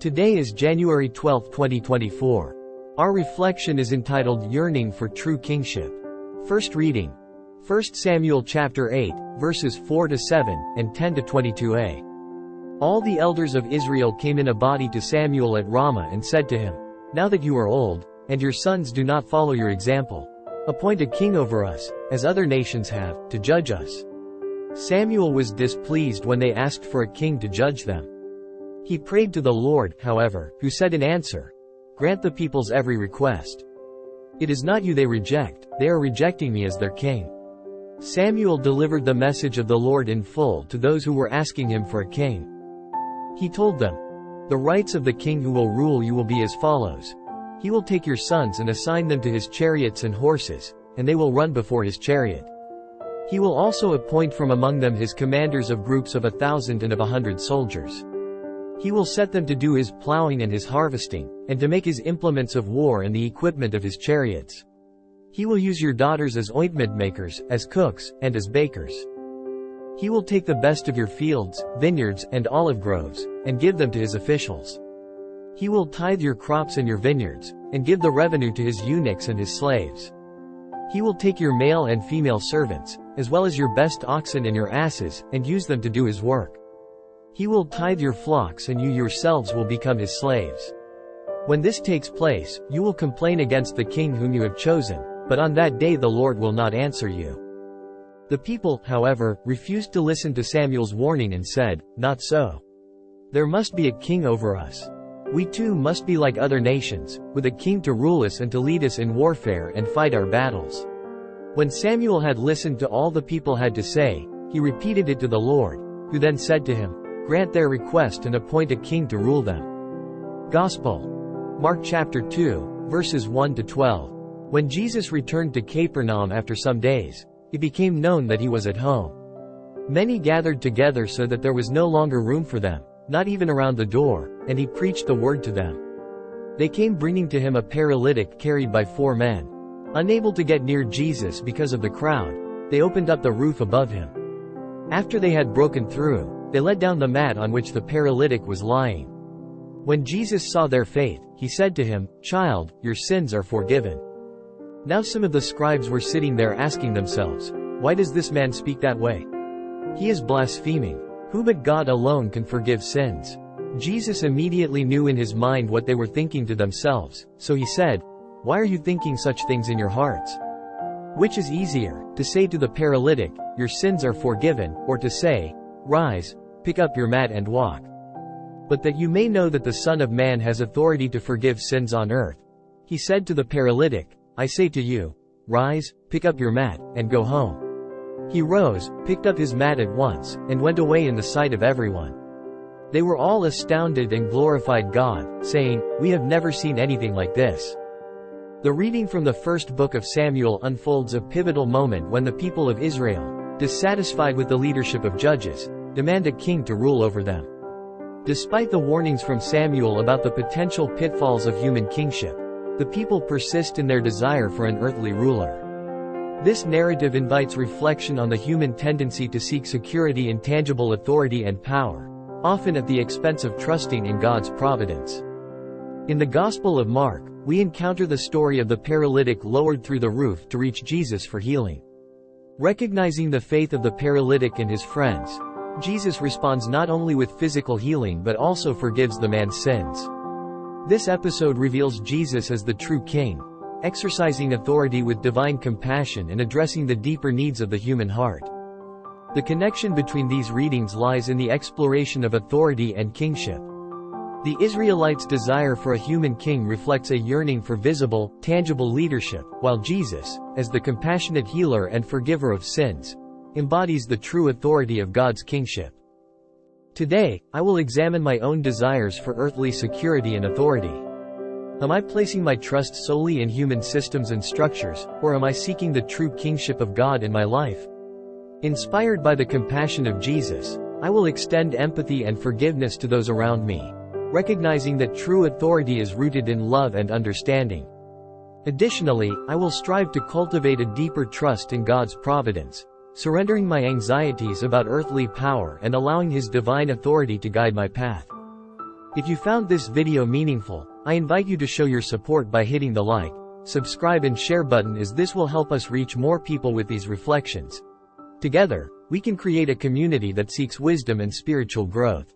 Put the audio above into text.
Today is January 12, 2024. Our reflection is entitled Yearning for True Kingship. First reading. 1 Samuel chapter 8, verses 4-7, and 10-22a. All the elders of Israel came in a body to Samuel at Ramah and said to him, "Now that you are old, and your sons do not follow your example, appoint a king over us, as other nations have, to judge us." Samuel was displeased when they asked for a king to judge them. He prayed to the Lord, however, who said in answer, "Grant the people's every request. It is not you they reject, they are rejecting me as their king." Samuel delivered the message of the Lord in full to those who were asking him for a king. He told them, "The rights of the king who will rule you will be as follows. He will take your sons and assign them to his chariots and horses, and they will run before his chariot. He will also appoint from among them his commanders of groups of 1,000 and of 100 soldiers. He will set them to do his plowing and his harvesting, and to make his implements of war and the equipment of his chariots. He will use your daughters as ointment makers, as cooks, and as bakers. He will take the best of your fields, vineyards, and olive groves, and give them to his officials. He will tithe your crops and your vineyards, and give the revenue to his eunuchs and his slaves. He will take your male and female servants, as well as your best oxen and your asses, and use them to do his work. He will tithe your flocks and you yourselves will become his slaves. When this takes place, you will complain against the king whom you have chosen, but on that day the Lord will not answer you." The people, however, refused to listen to Samuel's warning and said, "Not so. There must be a king over us. We too must be like other nations, with a king to rule us and to lead us in warfare and fight our battles." When Samuel had listened to all the people had to say, he repeated it to the Lord, who then said to him, "Grant their request and appoint a king to rule them." Gospel. Mark chapter 2, verses 1-12. When Jesus returned to Capernaum after some days, it became known that he was at home. Many gathered together so that there was no longer room for them, not even around the door, and he preached the word to them. They came bringing to him a paralytic carried by 4 men. Unable to get near Jesus because of the crowd, they opened up the roof above him. After they had broken through, they let down the mat on which the paralytic was lying. When Jesus saw their faith, he said to him, "Child, your sins are forgiven." Now some of the scribes were sitting there asking themselves, "Why does this man speak that way? He is blaspheming. Who but God alone can forgive sins?" Jesus immediately knew in his mind what they were thinking to themselves, so he said, "Why are you thinking such things in your hearts? Which is easier, to say to the paralytic, 'Your sins are forgiven,' or to say, 'Rise, pick up your mat and walk'? But that you may know that the Son of Man has authority to forgive sins on earth." He said to the paralytic, "I say to you, rise, pick up your mat, and go home." He rose, picked up his mat at once, and went away in the sight of everyone. They were all astounded and glorified God, saying, "We have never seen anything like this." The reading from the first book of Samuel unfolds a pivotal moment when the people of Israel, dissatisfied with the leadership of judges, demand a king to rule over them. Despite the warnings from Samuel about the potential pitfalls of human kingship, the people persist in their desire for an earthly ruler. This narrative invites reflection on the human tendency to seek security in tangible authority and power, often at the expense of trusting in God's providence. In the Gospel of Mark, we encounter the story of the paralytic lowered through the roof to reach Jesus for healing. Recognizing the faith of the paralytic and his friends, Jesus responds not only with physical healing but also forgives the man's sins. This episode reveals Jesus as the true king, exercising authority with divine compassion and addressing the deeper needs of the human heart. The connection between these readings lies in the exploration of authority and kingship. The Israelites' desire for a human king reflects a yearning for visible, tangible leadership, while Jesus, as the compassionate healer and forgiver of sins, embodies the true authority of God's kingship. Today, I will examine my own desires for earthly security and authority. Am I placing my trust solely in human systems and structures, or am I seeking the true kingship of God in my life? Inspired by the compassion of Jesus, I will extend empathy and forgiveness to those around me, recognizing that true authority is rooted in love and understanding. Additionally, I will strive to cultivate a deeper trust in God's providence, surrendering my anxieties about earthly power and allowing His divine authority to guide my path. If you found this video meaningful, I invite you to show your support by hitting the like, subscribe and share button, as this will help us reach more people with these reflections. Together, we can create a community that seeks wisdom and spiritual growth.